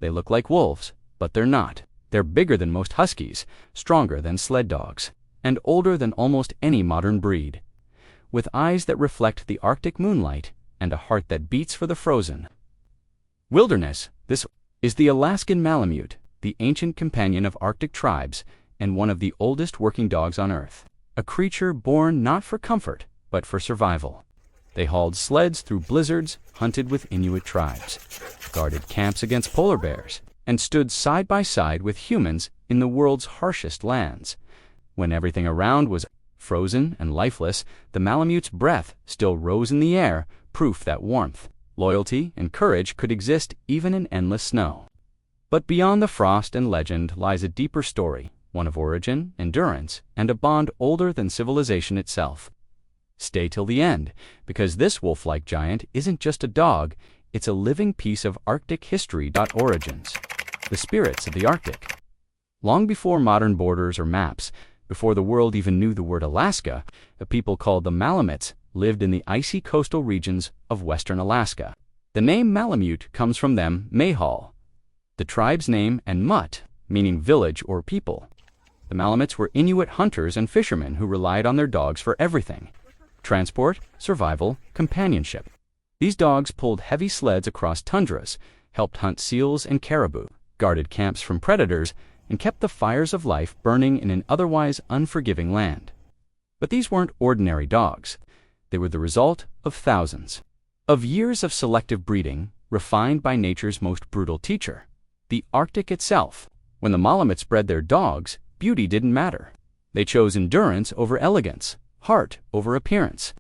They look like wolves, but they're not. They're bigger than most huskies, stronger than sled dogs, and older than almost any modern breed. With eyes that reflect the Arctic moonlight and a heart that beats for the frozen wilderness, this is the Alaskan Malamute, the ancient companion of Arctic tribes and one of the oldest working dogs on Earth. A creature born not for comfort, but for survival. They hauled sleds through blizzards, hunted with Inuit tribes, guarded camps against polar bears, and stood side by side with humans in the world's harshest lands. When everything around was frozen and lifeless, the Malamute's breath still rose in the air, proof that warmth, loyalty, and courage could exist even in endless snow. But beyond the frost and legend lies a deeper story, one of origin, endurance, and a bond older than civilization itself. Stay till the end, because this wolf-like giant isn't just a dog, it's a living piece of Arctic history. Origins. The spirits of the Arctic. Long before modern borders or maps, before the world even knew the word Alaska, a people called the Malamutes lived in the icy coastal regions of western Alaska. The name Malamute comes from them Mayhaw, the tribe's name, and Mut, meaning village or people. The Malamutes were Inuit hunters and fishermen who relied on their dogs for everything: transport, survival, companionship. These dogs pulled heavy sleds across tundras, helped hunt seals and caribou, guarded camps from predators, and kept the fires of life burning in an otherwise unforgiving land. But these weren't ordinary dogs. They were the result of thousands of years of selective breeding, refined by nature's most brutal teacher, the Arctic itself. When the Malamutes bred their dogs, beauty didn't matter. They chose endurance over elegance, heart over appearance.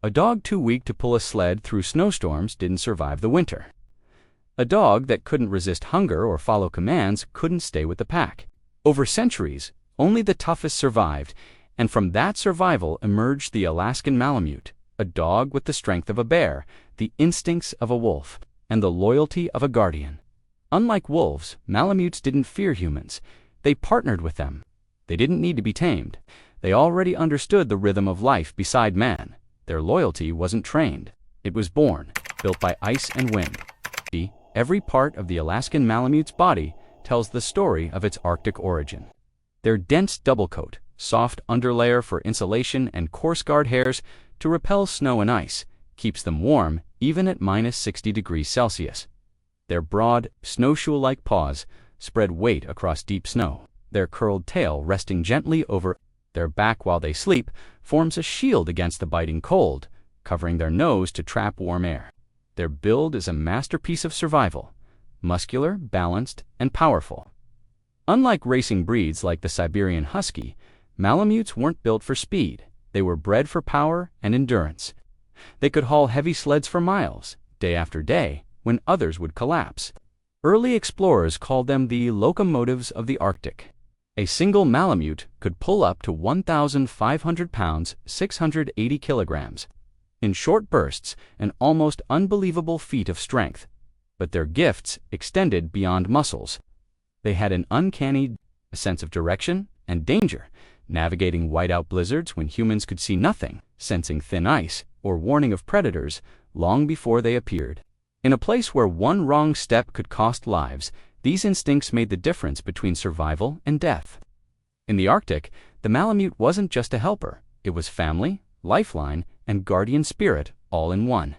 A dog too weak to pull a sled through snowstorms didn't survive the winter. A dog that couldn't resist hunger or follow commands couldn't stay with the pack. Over centuries, only the toughest survived, and from that survival emerged the Alaskan Malamute, a dog with the strength of a bear, the instincts of a wolf, and the loyalty of a guardian. Unlike wolves, Malamutes didn't fear humans. They partnered with them. They didn't need to be tamed. They already understood the rhythm of life beside man. Their loyalty wasn't trained. It was born, built by ice and wind. Every part of the Alaskan Malamute's body tells the story of its Arctic origin. Their dense double coat, soft underlayer for insulation, and coarse guard hairs to repel snow and ice keeps them warm even at -60°C. Their broad, snowshoe-like paws spread weight across deep snow. Their curled tail resting gently over their back while they sleep forms a shield against the biting cold, covering their nose to trap warm air. Their build is a masterpiece of survival, muscular, balanced, and powerful. Unlike racing breeds like the Siberian Husky, Malamutes weren't built for speed. They were bred for power and endurance. They could haul heavy sleds for miles, day after day, when others would collapse. Early explorers called them the locomotives of the Arctic. A single Malamute could pull up to 1,500 pounds, 680 kilograms. In short bursts, an almost unbelievable feat of strength. But their gifts extended beyond muscles. They had an uncanny sense of direction and danger, navigating whiteout blizzards when humans could see nothing, sensing thin ice, or warning of predators long before they appeared. In a place where one wrong step could cost lives, these instincts made the difference between survival and death. In the Arctic, the Malamute wasn't just a helper. It was family, lifeline, and guardian spirit all in one.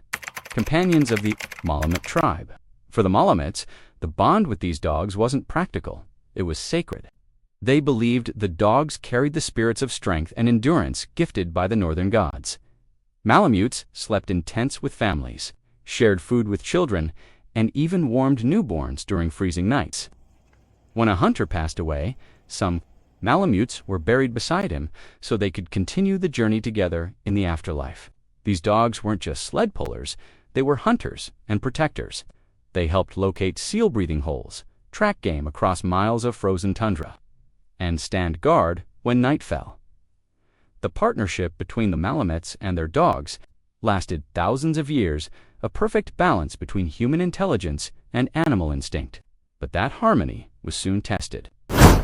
Companions of the Mahlemut tribe. For the Malamutes, the bond with these dogs wasn't practical. It was sacred. They believed the dogs carried the spirits of strength and endurance gifted by the northern gods. Malamutes slept in tents with families, shared food with children, and even warmed newborns during freezing nights. When a hunter passed away, some Malamutes were buried beside him so they could continue the journey together in the afterlife. These dogs weren't just sled pullers, they were hunters and protectors. They helped locate seal-breathing holes, track game across miles of frozen tundra, and stand guard when night fell. The partnership between the Malamutes and their dogs lasted thousands of years, a perfect balance between human intelligence and animal instinct. But that harmony was soon tested.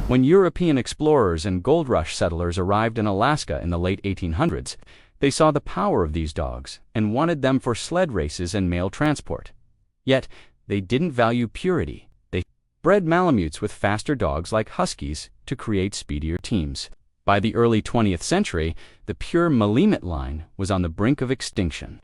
When European explorers and gold rush settlers arrived in Alaska in the late 1800s, they saw the power of these dogs and wanted them for sled races and mail transport. Yet, they didn't value purity. They bred Malamutes with faster dogs like huskies to create speedier teams. By the early 20th century, the pure Mahlemut line was on the brink of extinction.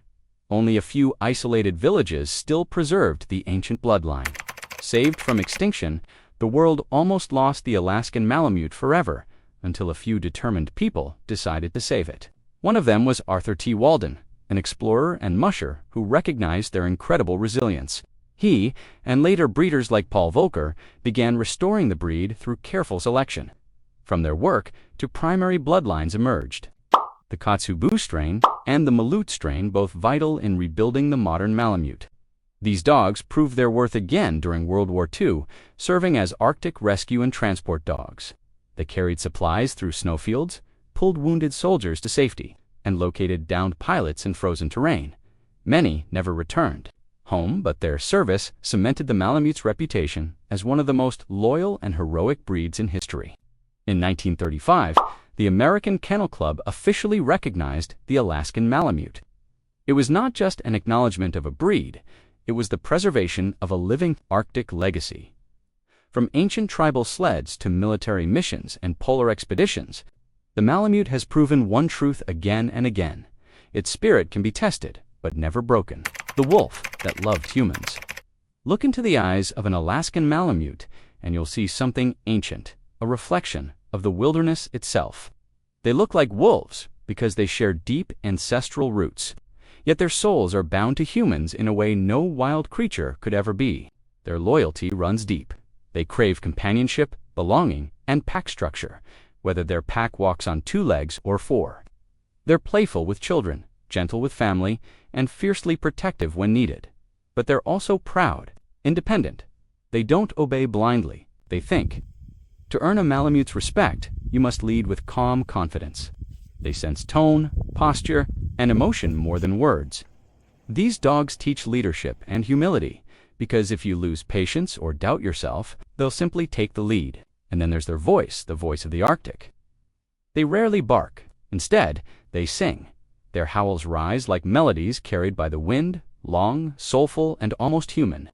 Only a few isolated villages still preserved the ancient bloodline. Saved from extinction, the world almost lost the Alaskan Malamute forever, until a few determined people decided to save it. One of them was Arthur T. Walden, an explorer and musher who recognized their incredible resilience. He, and later breeders like Paul Volcker, began restoring the breed through careful selection. From their work, two primary bloodlines emerged: the Kotzebue strain and the Malute strain, both vital in rebuilding the modern Malamute. These dogs proved their worth again during World War II, serving as Arctic rescue and transport dogs. They carried supplies through snowfields, pulled wounded soldiers to safety, and located downed pilots in frozen terrain. Many never returned home, but their service cemented the Malamute's reputation as one of the most loyal and heroic breeds in history. In 1935, the American Kennel Club officially recognized the Alaskan Malamute. It was not just an acknowledgement of a breed, it was the preservation of a living Arctic legacy. From ancient tribal sleds to military missions and polar expeditions, the Malamute has proven one truth again and again: its spirit can be tested, but never broken. The wolf that loved humans. Look into the eyes of an Alaskan Malamute, and you'll see something ancient, a reflection of the wilderness itself. They look like wolves because they share deep ancestral roots, yet their souls are bound to humans in a way no wild creature could ever be. Their loyalty runs deep. They crave companionship, belonging, and pack structure, whether their pack walks on 2 legs or 4. They're playful with children, gentle with family, and fiercely protective when needed. But they're also proud, independent. They don't obey blindly, they think. To earn a Malamute's respect, you must lead with calm confidence. They sense tone, posture, and emotion more than words. These dogs teach leadership and humility, because if you lose patience or doubt yourself, they'll simply take the lead. And then there's their voice, the voice of the Arctic. They rarely bark. Instead, they sing. Their howls rise like melodies carried by the wind, long, soulful, and almost human.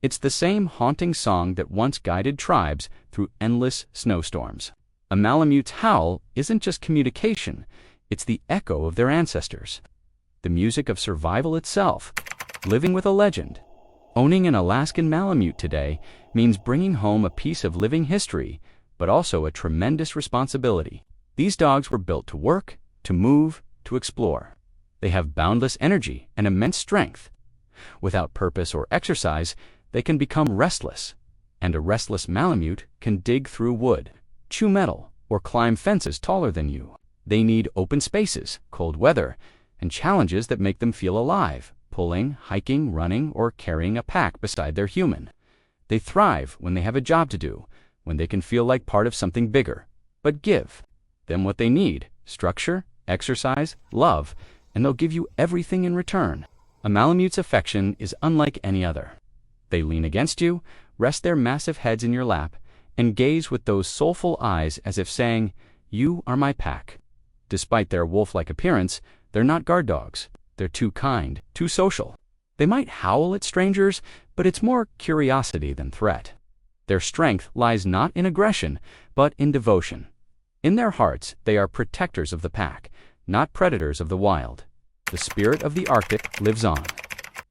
It's the same haunting song that once guided tribes through endless snowstorms. A Malamute's howl isn't just communication, it's the echo of their ancestors. The music of survival itself, living with a legend. Owning an Alaskan Malamute today means bringing home a piece of living history, but also a tremendous responsibility. These dogs were built to work, to move, to explore. They have boundless energy and immense strength. Without purpose or exercise, they can become restless, and a restless Malamute can dig through wood, chew metal, or climb fences taller than you. They need open spaces, cold weather, and challenges that make them feel alive, pulling, hiking, running, or carrying a pack beside their human. They thrive when they have a job to do, when they can feel like part of something bigger. But give them what they need: structure, exercise, love, and they'll give you everything in return. A Malamute's affection is unlike any other. They lean against you, rest their massive heads in your lap, and gaze with those soulful eyes as if saying, "You are my pack." Despite their wolf-like appearance, they're not guard dogs. They're too kind, too social. They might howl at strangers, but it's more curiosity than threat. Their strength lies not in aggression, but in devotion. In their hearts, they are protectors of the pack, not predators of the wild. The spirit of the Arctic lives on.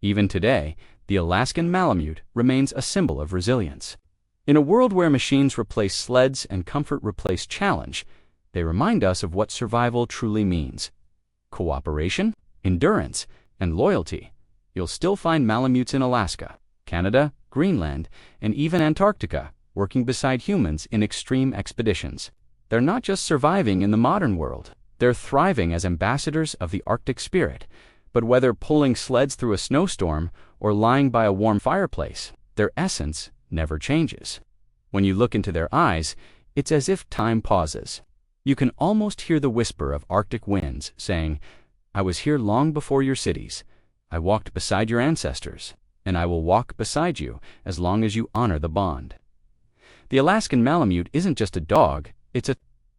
Even today, the Alaskan Malamute remains a symbol of resilience. In a world where machines replace sleds and comfort replace challenge, they remind us of what survival truly means: cooperation, endurance, and loyalty. You'll still find Malamutes in Alaska, Canada, Greenland, and even Antarctica, working beside humans in extreme expeditions. They're not just surviving in the modern world, they're thriving as ambassadors of the Arctic spirit. But whether pulling sleds through a snowstorm or lying by a warm fireplace, their essence never changes. When you look into their eyes, it's as if time pauses. You can almost hear the whisper of Arctic winds saying, "I was here long before your cities. I walked beside your ancestors, and I will walk beside you as long as you honor the bond." The Alaskan Malamute isn't just a dog, it's a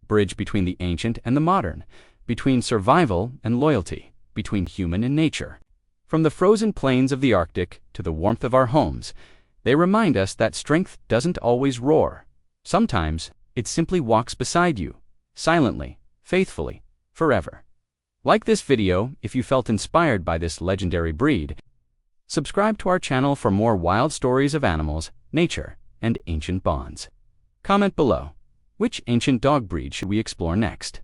bridge between the ancient and the modern, between survival and loyalty, between human and nature. From the frozen plains of the Arctic to the warmth of our homes, They remind us that strength doesn't always roar. Sometimes, it simply walks beside you, silently, faithfully, forever. Like this video if you felt inspired by this legendary breed. Subscribe to our channel for more wild stories of animals, nature, and ancient bonds. Comment below, which ancient dog breed should we explore next?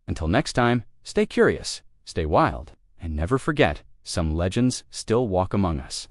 Until next time, stay curious, stay wild, and never forget, some legends still walk among us.